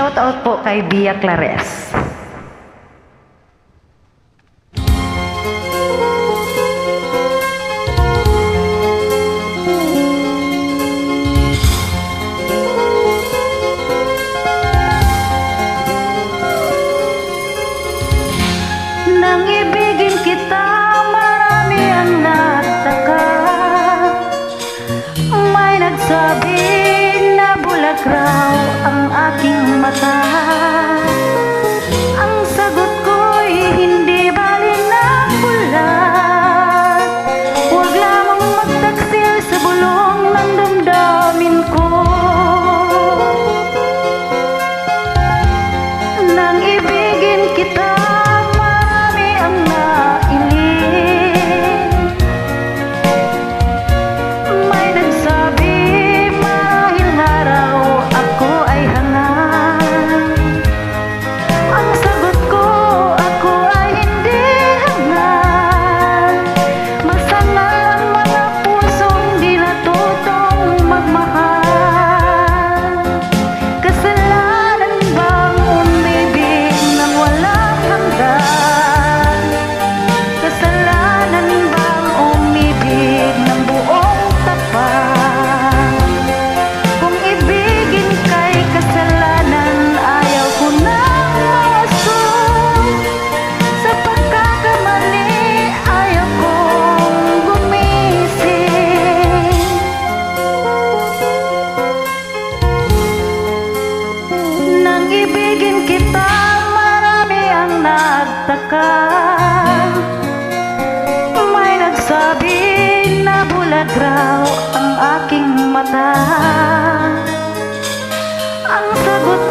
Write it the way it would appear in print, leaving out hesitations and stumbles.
Shout out po kay Bia Clares. Nang ibigin kita, marami ang nataka. May nagsabi na bulag raw ang aking mata. Ang sagot ko'y hindi bali ng bulag. Huwag lamang magtaksil sa bulong ng damdamin ko. Nang ibigin kita, ibigin kita, marami ang nagtaka. May nagsabi na bulag raw ang aking mata. Ang sagot